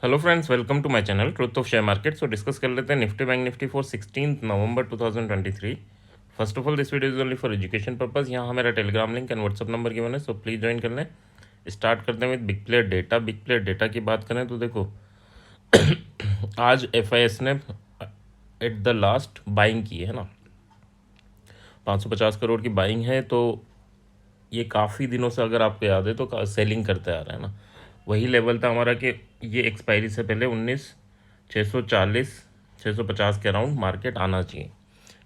Hello friends, welcome to my channel truth of share market. So discuss कर लेते हैं Nifty bank Nifty for 16 November 2023। First of all this video is only for education purpose. यहाँ मेरा Telegram link and WhatsApp number given है, so please join कर लें। Start करते हैं with big player data. Big player data की बात करें तो देखो आज FIS ने एट द लास्ट बाइंग की है ना, 550 करोड़ की बाइंग है। तो ये काफ़ी दिनों से अगर आपको याद है तो सेलिंग करते आ रहा है ना। वही लेवल था हमारा कि ये एक्सपायरी से पहले 19,640 650 के अराउंड मार्केट आना चाहिए।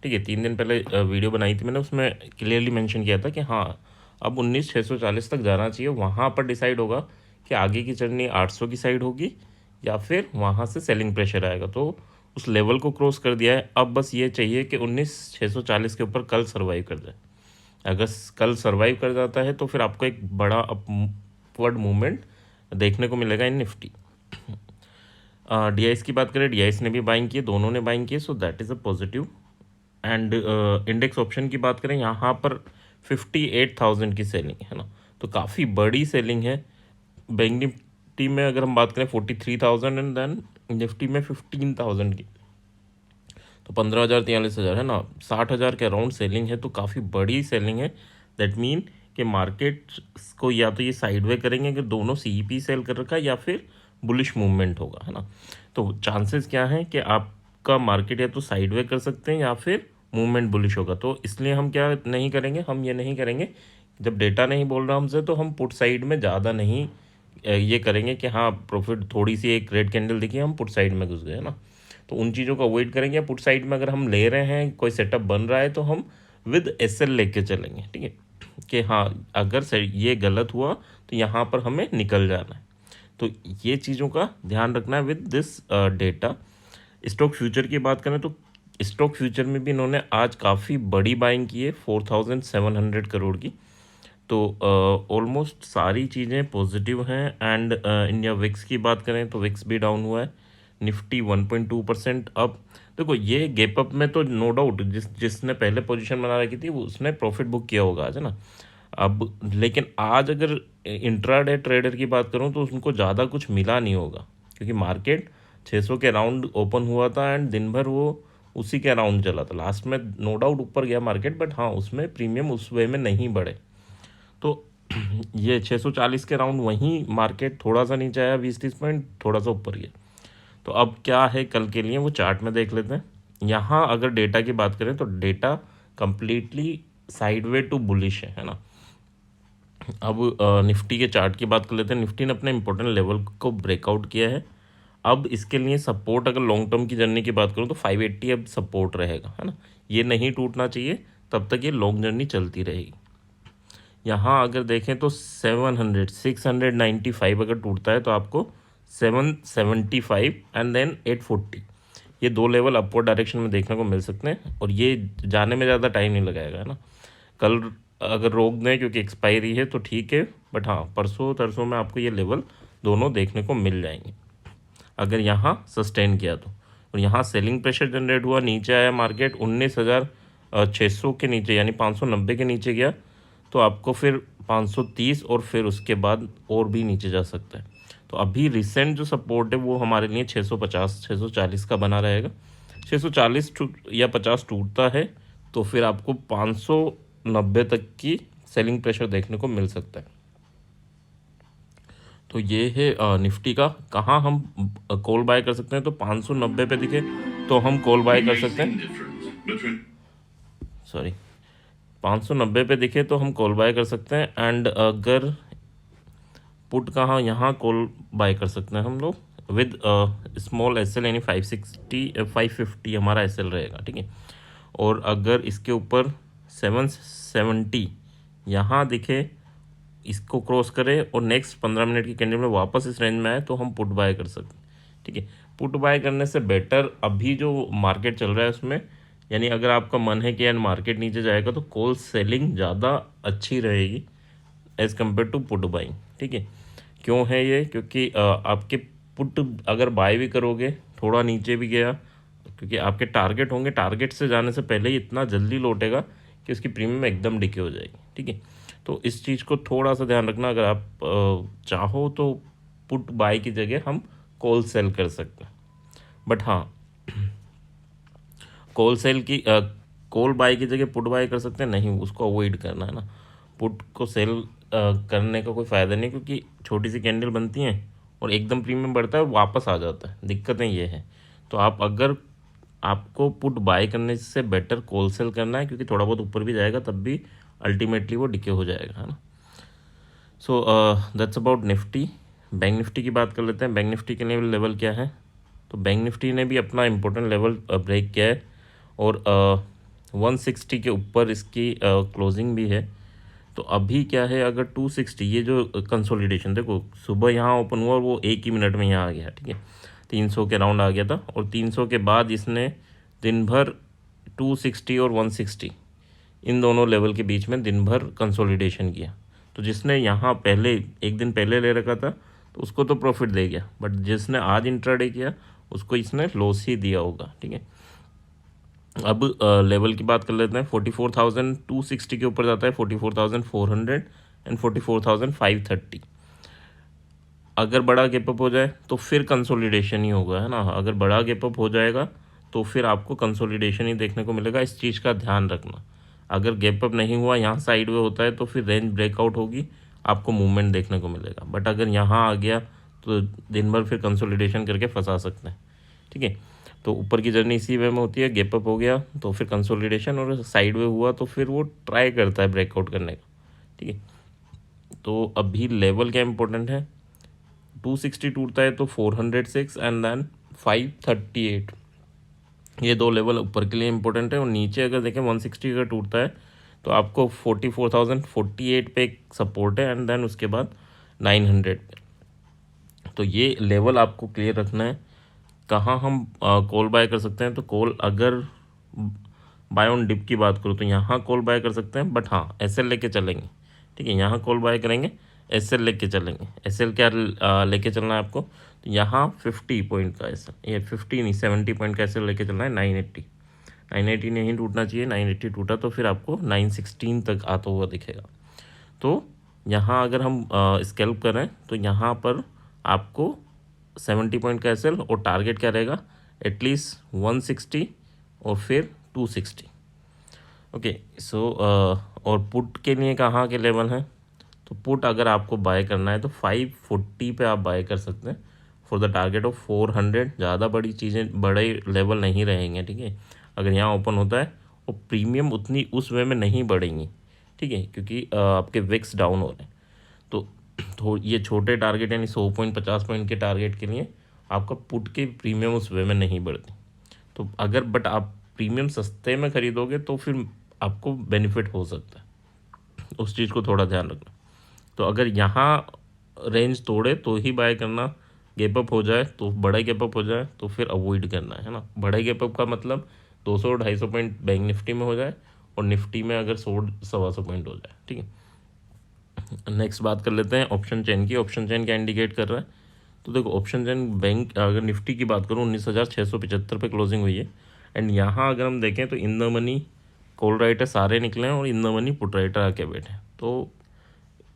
ठीक है, 3 दिन पहले वीडियो बनाई थी मैंने, उसमें क्लियरली मेंशन किया था कि हाँ अब 19,640 तक जाना चाहिए। वहाँ पर डिसाइड होगा कि आगे की जर्नी 800 की साइड होगी या फिर वहाँ से सेलिंग प्रेशर आएगा। तो उस लेवल को क्रॉस कर दिया है। अब बस ये चाहिए कि 19,640 के ऊपर कल सर्वाइव कर जाए। अगर कल सर्वाइव कर जाता है तो फिर आपको एक बड़ा अपवर्ड मूवमेंट देखने को मिलेगा इन निफ्टी। DIs की बात करें, DIs ने भी बाइंग की, दोनों ने बाइंग की, so that is a positive. And index option की बात करें, यहाँ पर 58,000 की सेलिंग है ना, तो काफ़ी बड़ी सेलिंग है। बैंक निफ्टी में अगर हम बात करें 43,000 एंड देन निफ्टी में 15,000 की, तो 15,000 43,000 है ना, 60,000 के अराउंड सेलिंग है। तो काफ़ी बड़ी सेलिंग है। दैट मीन कि मार्केट को या तो ये साइडवे करेंगे कि दोनों CEP सेल कर रखा है या फिर बुलिश मूवमेंट होगा, है ना। तो चांसेस क्या हैं कि आपका मार्केट या तो साइडवे कर सकते हैं या फिर मूवमेंट बुलिश होगा। तो इसलिए हम क्या नहीं करेंगे, हम ये नहीं करेंगे, जब डेटा नहीं बोल रहा हमसे तो हम पुट साइड में ज़्यादा नहीं ये करेंगे कि हाँ प्रॉफिट थोड़ी सी एक रेड कैंडल दिखी हम पुट साइड में घुस गए, है ना। तो उन चीज़ों को अवॉइड करेंगे। पुट साइड में अगर हम ले रहे हैं, कोई सेटअप बन रहा है, तो हम विद SL लेके चलेंगे। ठीक है, कि हाँ अगर ये गलत हुआ तो यहाँ पर हमें निकल जाना है। तो ये चीज़ों का ध्यान रखना है with this data. Stock future की बात करें तो स्टॉक फ्यूचर में भी इन्होंने आज काफ़ी बड़ी बाइंग की है, 4,700 करोड़ की। तो ऑलमोस्ट सारी चीज़ें पॉजिटिव हैं। एंड इंडिया विक्स की बात करें तो विक्स भी डाउन हुआ है, निफ्टी 1.2% अब। देखो ये गैप अप में तो नो डाउट जिसने पहले पोजीशन बना रखी थी वो उसने प्रॉफिट बुक किया होगा आज, है ना। अब लेकिन आज अगर इंट्राडे ट्रेडर की बात करूं तो उनको ज़्यादा कुछ मिला नहीं होगा, क्योंकि मार्केट 600 के अराउंड ओपन हुआ था एंड दिन भर वो उसी के अराउंड चला था। लास्ट में नो डाउट ऊपर गया मार्केट, बट हाँ उसमें प्रीमियम उस वे में नहीं बढ़े। तो ये 640 के राउंड वहीं मार्केट थोड़ा सा नीचे आया, 20-30 पॉइंट थोड़ा सा ऊपर गया। तो अब क्या है कल के लिए वो चार्ट में देख लेते हैं। यहाँ अगर डेटा की बात करें तो data completely sideway to bullish है ना। अब निफ्टी के चार्ट की बात कर लेते हैं। निफ्टी ने अपने इंपॉर्टेंट लेवल को ब्रेकआउट किया है। अब इसके लिए सपोर्ट, अगर लॉन्ग टर्म की जर्नी की बात करूँ तो 580 अब सपोर्ट रहेगा, है ना। ये नहीं टूटना चाहिए, तब तक ये लॉन्ग जर्नी चलती रहेगी। यहाँ अगर देखें तो 695 अगर टूटता है तो आपको 775 एंड देन 840, ये दो लेवल अपवर्ड डायरेक्शन में देखने को मिल सकते हैं। और ये जाने में ज़्यादा टाइम नहीं लगाएगा, है ना। कल अगर रोक दें क्योंकि एक्सपायरी है तो ठीक है, बट हाँ परसों तरसों में आपको ये लेवल दोनों देखने को मिल जाएंगे अगर यहाँ सस्टेन किया तो। और यहाँ सेलिंग प्रेशर जनरेट हुआ, नीचे आया मार्केट 19,600 के नीचे, यानी 590 के नीचे गया, तो आपको फिर 530 और फिर उसके बाद और भी नीचे जा सकता है। तो अभी रिसेंट जो सपोर्ट है वो हमारे लिए 650 640 का बना रहेगा। 640 या 50 टूटता है तो फिर आपको 590 तक की सेलिंग प्रेशर देखने को मिल सकता है। तो ये है निफ्टी का। कहाँ हम कॉल बाय कर सकते हैं, तो 590 पे दिखे तो हम कॉल बाय कर सकते हैं। सॉरी, 590 पे दिखे तो हम कॉल बाय कर सकते हैं। एंड अगर पुट कहाँ, यहाँ कॉल बाय कर सकते हैं हम लोग विद स्मॉल SL, यानी 550 हमारा SL रहेगा। ठीक है, और अगर इसके ऊपर 770 यहाँ दिखे, इसको क्रॉस करे और नेक्स्ट 15 मिनट की कैंडल में वापस इस रेंज में आए तो हम पुट बाय कर सकते हैं। ठीक है, पुट बाय करने से बेटर अभी जो मार्केट चल रहा है उसमें, यानी अगर आपका मन है कि यार मार्केट नीचे जाएगा तो कॉल सेलिंग ज़्यादा अच्छी रहेगी as compare to put buying. ठीक है, क्यों है ये, क्योंकि आपके पुट अगर बाय भी करोगे थोड़ा नीचे भी गया, क्योंकि आपके टारगेट होंगे, टारगेट से जाने से पहले ही इतना जल्दी लौटेगा कि उसकी प्रीमियम एकदम डिके हो जाएगी। ठीक है, तो इस चीज़ को थोड़ा सा ध्यान रखना। अगर आप चाहो तो पुट बाय की जगह हम कॉल सेल कर सकते हैं। बट हाँ, कॉल सेल की कॉल बाय की जगह पुट बाय कर सकते हैं, नहीं, उसको अवॉइड करना है ना। पुट को सेल करने का कोई फ़ायदा नहीं, क्योंकि छोटी सी कैंडल बनती हैं और एकदम प्रीमियम बढ़ता है और वापस आ जाता है, दिक्कतें ये हैं। तो आप अगर आपको पुट बाय करने से बेटर कॉल सेल करना है, क्योंकि थोड़ा बहुत ऊपर भी जाएगा तब भी अल्टीमेटली वो डिके हो जाएगा, है ना। So that's about Nifty. Bank Nifty की बात कर लेते हैं। बैंक निफ्टी के लिए लेवल क्या है, तो बैंक निफ्टी ने भी अपना इम्पोर्टेंट लेवल ब्रेक किया है और 160 के ऊपर इसकी क्लोजिंग भी है। तो अभी क्या है, अगर 260, ये जो कंसोलिडेशन देखो, सुबह यहाँ ओपन हुआ और वो एक ही मिनट में यहाँ आ गया, ठीक है, 300 के राउंड आ गया था, और 300 के बाद इसने दिन भर 260 और 160 इन दोनों लेवल के बीच में दिन भर कंसोलिडेशन किया। तो जिसने यहाँ पहले एक दिन पहले ले रखा था तो उसको तो प्रॉफिट दे गया, बट जिसने आज इंट्राडे किया उसको इसने लॉस ही दिया होगा, ठीक है। अब लेवल की बात कर लेते हैं। 44,260 के ऊपर जाता है 44,400 एंड 44,530। अगर बड़ा गैप अप हो जाए तो फिर कंसोलिडेशन ही होगा, है ना। अगर बड़ा गैप अप हो जाएगा तो फिर आपको कंसोलिडेशन ही देखने को मिलेगा, इस चीज़ का ध्यान रखना। अगर गैप अप नहीं हुआ, यहाँ साइड वे होता है, तो फिर रेंज ब्रेकआउट होगी, आपको मूवमेंट देखने को मिलेगा। बट अगर यहाँ आ गया तो दिन भर फिर कंसोलिडेशन करके फंसा सकते हैं, ठीक है। तो ऊपर की जर्नी इसी वे में होती है, गैप अप हो गया तो फिर कंसोलिडेशन, और साइड वे हुआ तो फिर वो ट्राई करता है ब्रेकआउट करने का, ठीक है। तो अभी लेवल क्या इंपॉर्टेंट है, 260 टूटता है तो 406 एंड देन 538, ये दो लेवल ऊपर के लिए इंपॉर्टेंट है। और नीचे अगर देखें 160 का टूटता है तो आपको 44,048 पे एक सपोर्ट है, एंड देन उसके बाद 900 पे। तो ये लेवल आपको क्लियर रखना है। कहाँ हम कॉल बाय कर सकते हैं, तो कॉल अगर बाय ऑन डिप की बात करूँ तो यहाँ कॉल बाय कर सकते हैं, बट हाँ एस एल लेके चलेंगे, ठीक है। यहाँ कॉल बाय करेंगे, एस एल लेके चलेंगे। एस एल क्या लेके चलना है आपको, तो यहाँ 50 पॉइंट का एस एल, ये 50 नहीं 70 पॉइंट का एस एल लेके चलना है। 980 नहीं टूटना चाहिए, 980 टूटा तो फिर आपको 916 तक आता हुआ दिखेगा। तो यहाँ अगर हम स्कैल्प करें तो यहाँ पर आपको 70 पॉइंट का एसएल, और टारगेट क्या रहेगा, एटलीस्ट 160 और फिर 260। ओके, सो और पुट के लिए कहाँ के लेवल हैं, तो पुट अगर आपको बाय करना है तो 540 पे आप बाय कर सकते हैं फॉर द टारगेट ऑफ 400। ज़्यादा बड़ी चीज़ें, बड़े लेवल नहीं रहेंगे, ठीक है। अगर यहाँ ओपन होता है और प्रीमियम उतनी उस वे में नहीं बढ़ेंगी, ठीक है, क्योंकि आपके विक्स डाउन हो रहे हैं। तो ये छोटे टारगेट यानी 100 पॉइंट 50 पॉइंट के टारगेट के लिए आपका पुट के प्रीमियम उस वे में नहीं बढ़ते। तो अगर बट आप प्रीमियम सस्ते में ख़रीदोगे तो फिर आपको बेनिफिट हो सकता है, उस चीज़ को थोड़ा ध्यान रखना। तो अगर यहाँ रेंज तोड़े तो ही बाय करना, गैप अप हो जाए तो बड़ा गैप अप हो जाए तो फिर अवॉइड करना है ना। बड़ा गैप अप का मतलब 200-250 पॉइंट बैंक निफ्टी में हो जाए और निफ्टी में अगर 100-125 पॉइंट हो जाए, ठीक है। नेक्स्ट बात कर लेते हैं ऑप्शन चेन की। ऑप्शन चेन क्या इंडिकेट कर रहा है, तो देखो ऑप्शन चेन बैंक, अगर निफ्टी की बात करूँ 19,675 पे क्लोजिंग हुई है, एंड यहाँ अगर हम देखें तो in the money call writer सारे निकले हैं और in the money put writer आके बैठे हैं। तो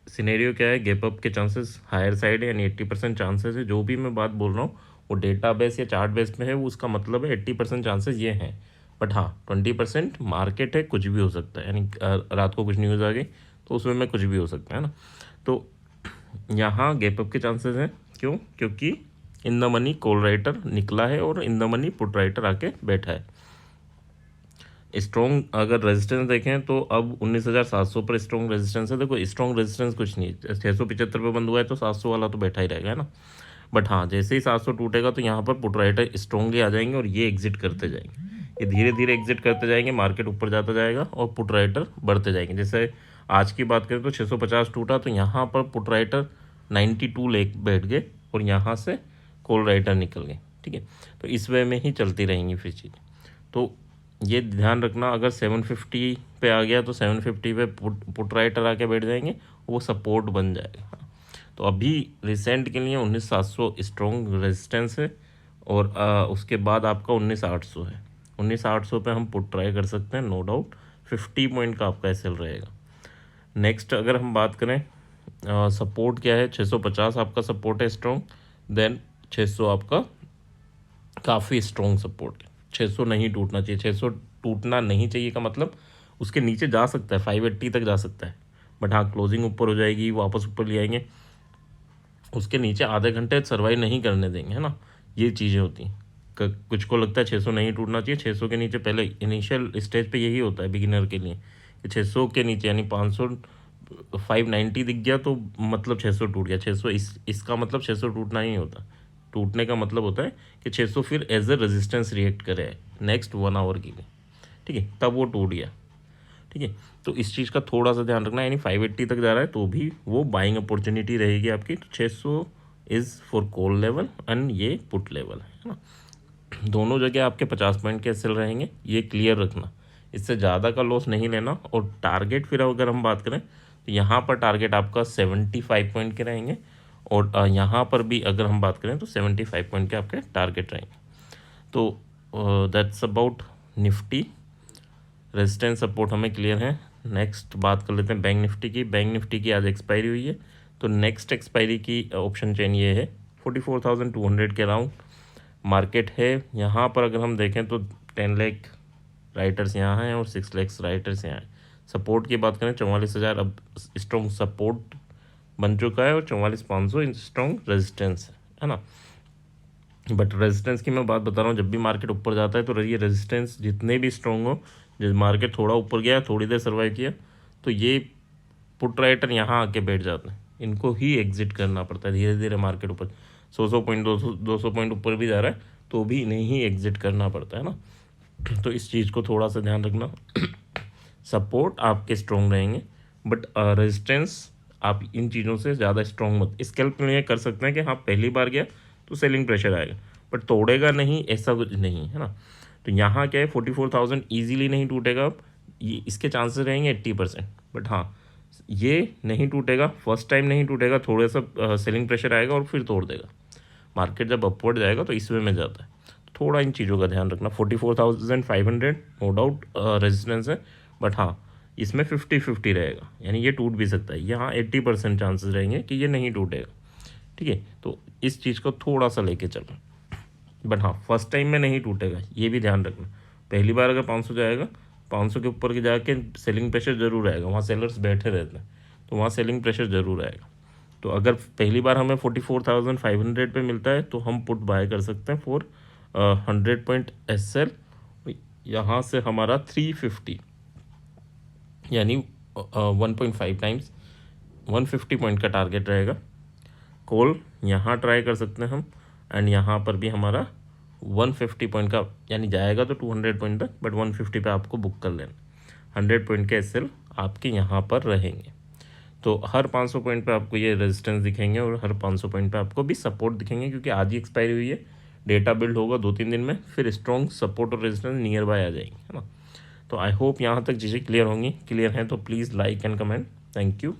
सिनेरियो क्या है, गैप अप के चांसेस हायर साइड है, यानी 80% चांसेस है। जो भी मैं बात बोल रहा हूँ वो डेटा बेस या चार्ट बेस में है, वो उसका मतलब है 80% चांसेस ये हैं। बट हाँ 20% मार्केट है, कुछ भी हो सकता है, यानी रात को कुछ न्यूज़ आ गई तो उसमें में कुछ भी हो सकता है ना। तो यहाँ गैप अप के चांसेस हैं, क्यों, क्योंकि in the money call writer निकला है और in the money put writer आके बैठा है। स्ट्रॉन्ग अगर रेजिस्टेंस देखें तो अब 19,700 पर स्ट्रॉन्ग रेजिस्टेंस है। देखो स्ट्रॉन्ग रेजिस्टेंस कुछ नहीं है, 675 पे बंद हुआ है तो 700 वाला तो बैठा ही रहेगा, है ना। बट हाँ जैसे ही 700 टूटेगा तो यहाँ पर पुट राइटर स्ट्रॉन्गली आ जाएंगे और ये एग्जिट करते जाएंगे, ये धीरे धीरे एग्जिट करते जाएंगे, मार्केट ऊपर जाता जाएगा और पुट राइटर बढ़ते जाएंगे। जैसे आज की बात करें तो 650 टूटा तो यहाँ पर पुट राइटर 92 ले बैठ गए और यहाँ से कॉल राइटर निकल गए, ठीक है। तो इस वे में ही चलती रहेंगी फिर चीज़ें। तो ये ध्यान रखना, अगर 750 पे आ गया तो 750 पे पुट राइटर आके बैठ जाएंगे, वो सपोर्ट बन जाएगा। तो अभी रिसेंट के लिए 19,700 स्ट्रॉन्ग रेजिस्टेंस है और उसके बाद आपका 19,800 है। 19,800 पे हम पुट ट्राई कर सकते हैं, नो डाउट 50 पॉइंट का आपका एसएल रहेगा। नेक्स्ट अगर हम बात करें सपोर्ट क्या है, 650 आपका सपोर्ट है स्ट्रॉन्ग, देन 600 आपका काफ़ी स्ट्रॉन्ग सपोर्ट है, 600 नहीं टूटना चाहिए। 600 टूटना नहीं चाहिए का मतलब उसके नीचे जा सकता है, 580 तक जा सकता है, बट हाँ क्लोजिंग ऊपर हो जाएगी, वापस ऊपर ले आएंगे, उसके नीचे आधे घंटे सर्वाइव नहीं करने देंगे, है ना। ये चीज़ें होती हैं। कुछ को लगता है 600 नहीं टूटना चाहिए, 600 के नीचे पहले इनिशियल स्टेज पे यही होता है बिगिनर के लिए कि 600 के नीचे यानी 500 590 दिख गया तो मतलब 600 टूट गया। 600 इसका मतलब 600 टूटना ही होता। टूटने का मतलब होता है कि 600 फिर एज ए रेजिस्टेंस रिएक्ट करे नेक्स्ट 1 आवर के लिए, ठीक है, तब वो टूट गया, ठीक है। तो इस चीज़ का थोड़ा सा ध्यान रखना, यानी 580 तक जा रहा है तो भी वो बाइंग अपॉर्चुनिटी रहेगी आपकी। तो 600 is for call level and ये पुट लेवल है ना। दोनों जगह आपके 50 पॉइंट के एसएल रहेंगे, ये क्लियर रखना, इससे ज़्यादा का लॉस नहीं लेना। और टारगेट फिर अगर हम बात करें तो यहाँ पर टारगेट आपका 75 पॉइंट के रहेंगे, और यहाँ पर भी अगर हम बात करें तो 75 पॉइंट के आपके टारगेट रहेंगे। तो that's about Nifty. Resistance support हमें क्लियर है। नेक्स्ट बात कर लेते हैं बैंक निफ्टी की। बैंक निफ्टी की आज एक्सपायरी हुई है, तो नेक्स्ट एक्सपायरी की ऑप्शन चेन ये है 44,200 के अराउंड मार्केट है। यहाँ पर अगर हम देखें तो 10 लाख राइटर्स यहाँ हैं और 6 लाख राइटर्स यहाँ हैं। सपोर्ट की बात करें 44,000 अब स्ट्रॉन्ग सपोर्ट बन चुका है और 44,500 स्ट्रॉन्ग रेजिस्टेंस है ना। बट रेजिस्टेंस की मैं बात बता रहा हूँ, जब भी मार्केट ऊपर जाता है तो ये रेजिस्टेंस जितने भी स्ट्रॉन्ग हो, जब मार्केट थोड़ा ऊपर गया थोड़ी देर सर्वाइव किया तो ये पुट राइटर यहाँ आके बैठ जाते हैं, इनको ही एग्जिट करना पड़ता है। धीरे धीरे मार्केट ऊपर 100 पॉइंट 200 पॉइंट ऊपर भी जा रहा है तो भी इन्हें ही एग्जिट करना पड़ता है ना। तो इस चीज़ को थोड़ा सा ध्यान रखना। सपोर्ट आपके स्ट्रॉन्ग रहेंगे बट रेजिस्टेंस आप इन चीज़ों से ज़्यादा स्ट्रॉन्ग मत। स्कैल्प में ये कर सकते हैं कि हाँ पहली बार गया तो सेलिंग प्रेशर आएगा बट तोड़ेगा नहीं, ऐसा कुछ नहीं है ना। तो यहाँ क्या है 44,000 ईजीली नहीं टूटेगा, ये इसके चांसेस रहेंगे 80%, बट हाँ ये नहीं टूटेगा, फर्स्ट टाइम नहीं टूटेगा, थोड़ा सा सेलिंग प्रेशर आएगा और फिर तोड़ देगा। मार्केट जब अपवर्ड जाएगा तो इस वे में जाता है, तो थोड़ा इन चीज़ों का ध्यान रखना। 44,500 नो डाउट रेजिस्टेंस है, बट हाँ इसमें 50-50 रहेगा, यानी ये टूट भी सकता है। यहाँ 80% चांसेस रहेंगे कि ये नहीं टूटेगा, ठीक है। तो इस चीज़ को थोड़ा सा लेके चलो, बट हाँ फर्स्ट टाइम में नहीं टूटेगा, ये भी ध्यान रखना। पहली बार अगर 500 जाएगा, 500 के ऊपर के जाके सेलिंग प्रेशर जरूर आएगा, वहाँ सेलर्स बैठे रहते हैं तो वहाँ सेलिंग प्रेशर जरूर आएगा। तो अगर पहली बार हमें 44,500 पे मिलता है तो हम पुट बाय कर सकते हैं फॉर 100 पॉइंट एसएल। यहाँ से हमारा 350 यानी 1.5 टाइम्स 150 पॉइंट का टारगेट रहेगा। कॉल यहाँ ट्राई कर सकते हैं हम, एंड यहाँ पर भी हमारा 150 पॉइंट का यानी जाएगा तो 200 पॉइंट तक, बट 150 पे आपको बुक कर लेना। 100 पॉइंट के एसएल आपके यहाँ पर रहेंगे। तो हर 500 पॉइंट पे आपको ये रेजिस्टेंस दिखेंगे और हर 500 पॉइंट पे आपको भी सपोर्ट दिखेंगे, क्योंकि आज ही एक्सपायरी हुई है, डेटा बिल्ड होगा 2-3 दिन में, फिर स्ट्रॉन्ग सपोर्ट और रेजिस्टेंस नियर बाय आ जाएंगे, है ना। तो आई होप यहाँ तक चीज़ें क्लियर होंगी। क्लियर हैं तो please like and comment. Thank you.